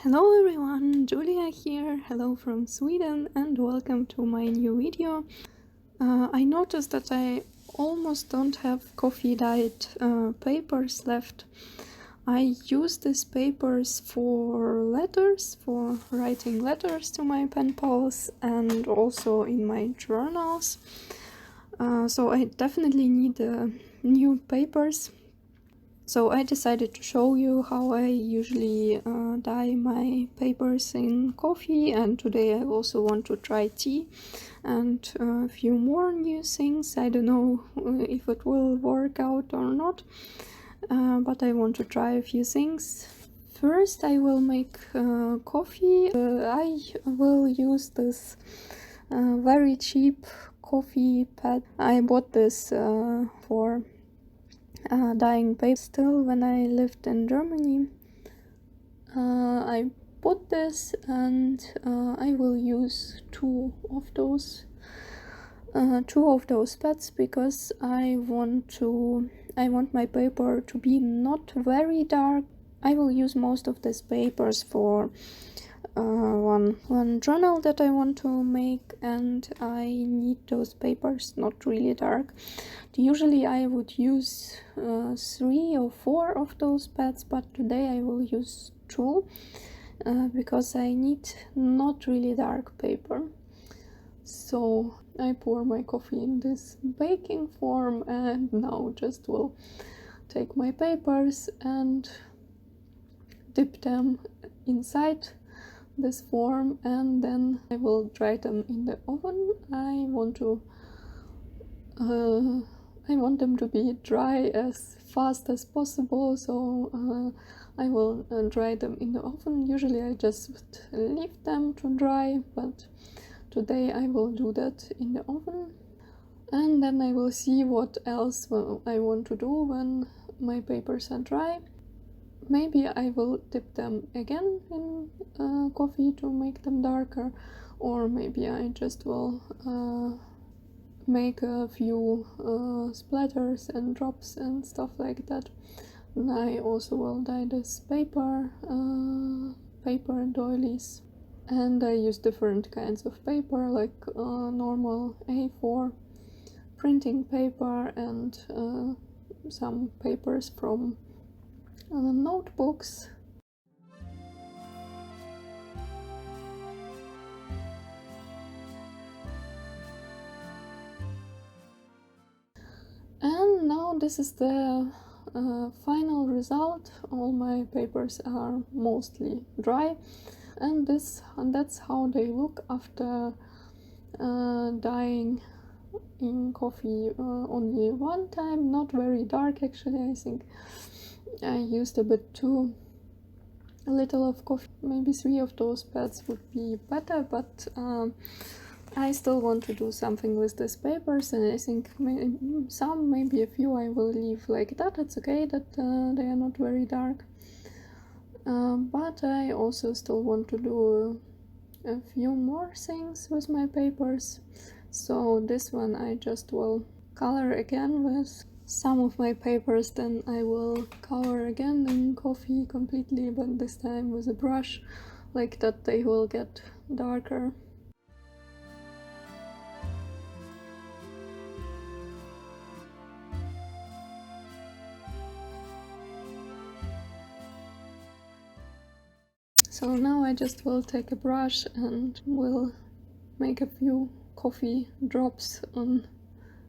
Hello everyone, Julia here. Hello from Sweden and welcome to my new video. I noticed that I almost don't have coffee dyed papers left. I use these papers for letters, for writing letters to my pen pals and also in my journals. So I definitely need new papers. So I decided to show you how I usually dye my papers in coffee, and today I also want to try tea and a few more new things. I don't know if it will work out or not, but I want to try a few things. First I will make coffee. I will use this very cheap coffee pad. I bought this for dyeing paper still when I lived in Germany. I bought this and I will use two of those pads because I want my paper to be not very dark. I will use most of these papers for one journal that I want to make, and I need those papers not really dark. Usually I would use 3 or 4 of those pads, but today I will use 2 because I need not really dark paper. So I pour my coffee in this baking form and now just will take my papers and dip them inside this form, and then I will dry them in the oven. I want them to be dry as fast as possible, so I will dry them in the oven. Usually I just leave them to dry, but today I will do that in the oven. And then I will see what else I want to do when my papers are dry. Maybe I will dip them again in coffee to make them darker, or maybe I just will make a few splatters and drops and stuff like that. And I also will dye this paper doilies, and I use different kinds of paper like normal A4 printing paper and some papers from notebooks. And now this is the final result. All my papers are mostly dry, and that's how they look after dyeing in coffee only one time. Not very dark actually. I think I used a bit too little of coffee. Maybe 3 of those pads would be better, but I still want to do something with these papers, and I think maybe a few I will leave like that. It's okay that they are not very dark, but I also still want to do a few more things with my papers. So this one I just will color again with some of my papers, then I will color again in coffee completely, but this time with a brush, like that they will get darker. So now I just will take a brush and will make a few coffee drops on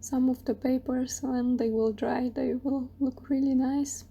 some of the papers. When they will dry, they will look really nice.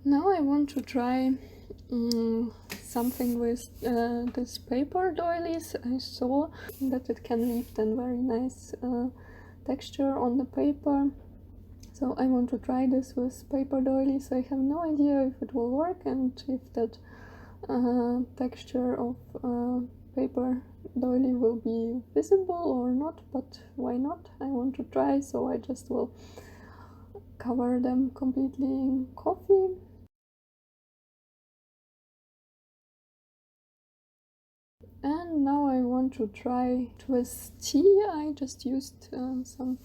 Now I want to try something with this paper doilies. I saw that it can leave then very nice texture on the paper. So I want to try this with paper doilies. I have no idea if it will work and if that texture of paper doily will be visible or not, but why not? I want to try, so I just will cover them completely in coffee. And now I want to try it with tea. I just used some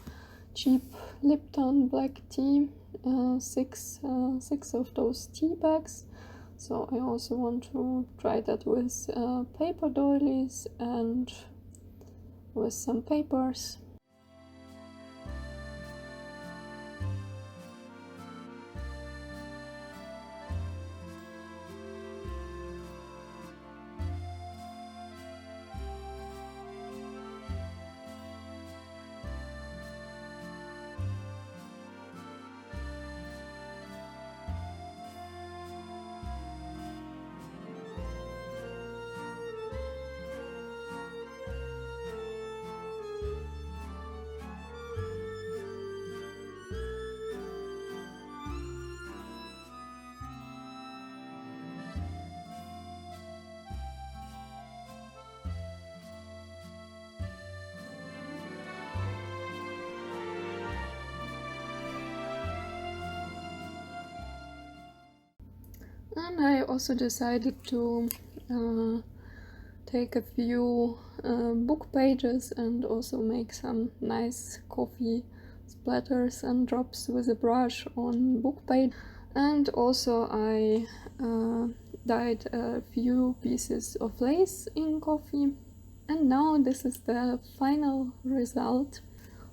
cheap Lipton black tea, six of those tea bags. So I also want to try that with paper doilies and with some papers. And I also decided to take a few book pages and also make some nice coffee splatters and drops with a brush on book page. And also I dyed a few pieces of lace in coffee. And now this is the final result.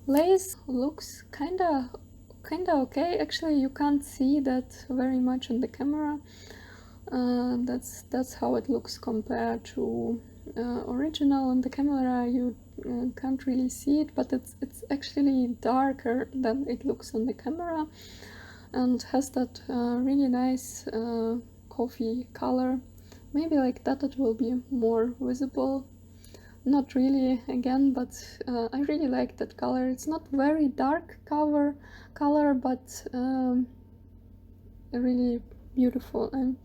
Lace looks kinda okay. Actually, you can't see that very much on the camera. That's how it looks compared to original on the camera. You can't really see it, but it's actually darker than it looks on the camera, and has that really nice coffee color. Maybe like that it will be more visible. Not really again, but I really like that color. It's not very dark color, but really beautiful and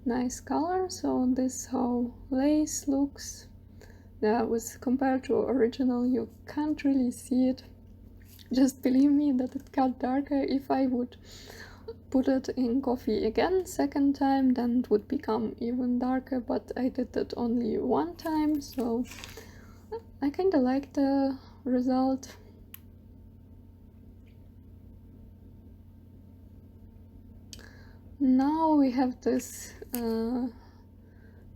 nice color. So this how lace looks. Yeah, with compared to original, you can't really see it. Just believe me that it got darker. If I would put it in coffee again second time, then it would become even darker, but I did it only one time, so I kind of like the result. Now we have this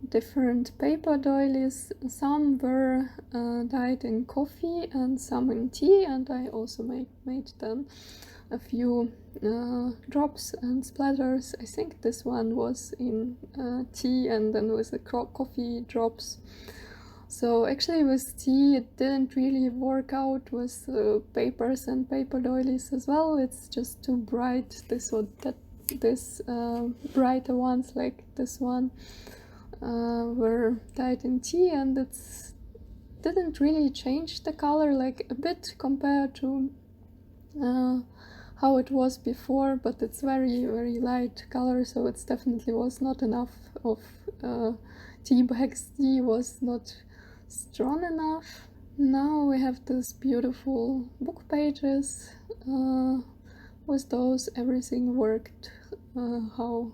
different paper doilies. Some were dyed in coffee and some in tea, and I also made them a few drops and splatters. I think this one was in tea and then with the coffee drops. So actually with tea it didn't really work out with papers and paper doilies as well. It's just too bright. This brighter ones like this one were dyed in tea, and it didn't really change the color, like a bit compared to how it was before, but it's very light color, so it definitely was not enough of tea bags. Tea was not strong enough. Now we have these beautiful book pages. With those everything worked how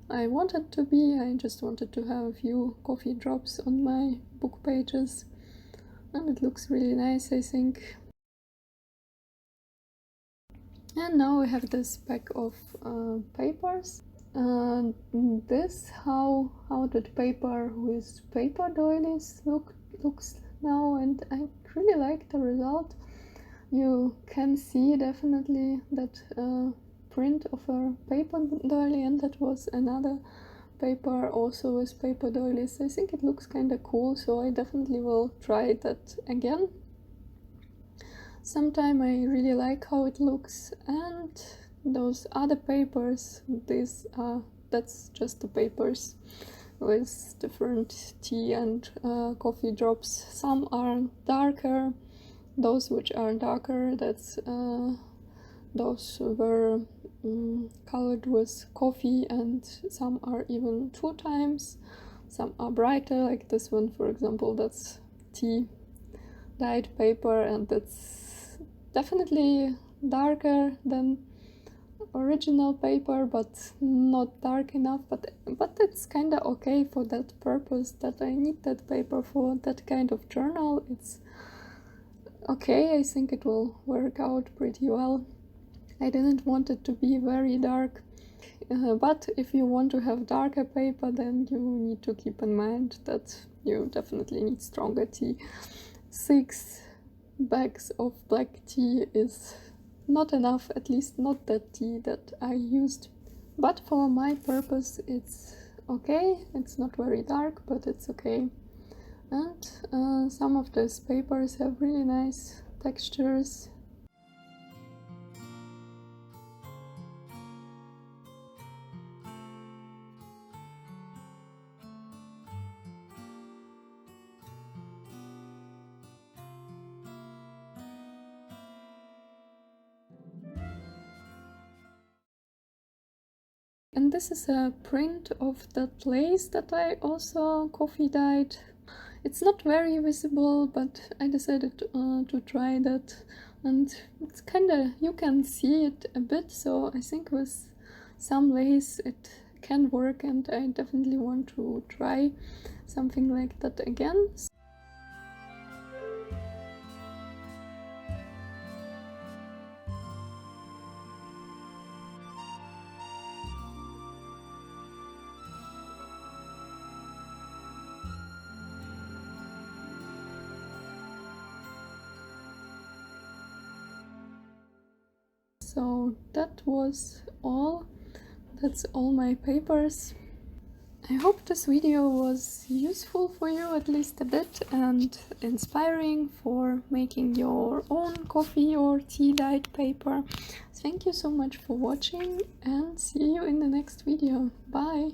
I wanted to be. I just wanted to have a few coffee drops on my book pages, and it looks really nice, I think. And now we have this pack of papers. This how did paper with paper doilies looks now, and I really like the result. You can see definitely that print of a paper doily, and that was another paper also with paper doilies. I think it looks kind of cool, so I definitely will try that again sometime. I really like how it looks, and those other papers, that's just the papers with different tea and coffee drops. Some are darker, those which are darker, that's those were colored with coffee, and some are even 2 times. Some are brighter, like this one for example, that's tea dyed paper, and that's definitely darker than original paper, but not dark enough, but it's kind of okay for that purpose, that I need that paper for that kind of journal. It's okay, I think it will work out pretty well. I didn't want it to be very dark, but if you want to have darker paper, then you need to keep in mind that you definitely need stronger tea. 6 bags of black tea is not enough, at least not that tea that I used. But for my purpose it's okay. It's not very dark, but it's okay. And some of those papers have really nice textures. And this is a print of that place that I also coffee dyed. It's not very visible, but I decided to try that, and it's kinda, you can see it a bit, so I think with some lace it can work, and I definitely want to try something like that again. So that was all. That's all my papers. I hope this video was useful for you, at least a bit, and inspiring for making your own coffee or tea dyed paper. Thank you so much for watching, and see you in the next video. Bye!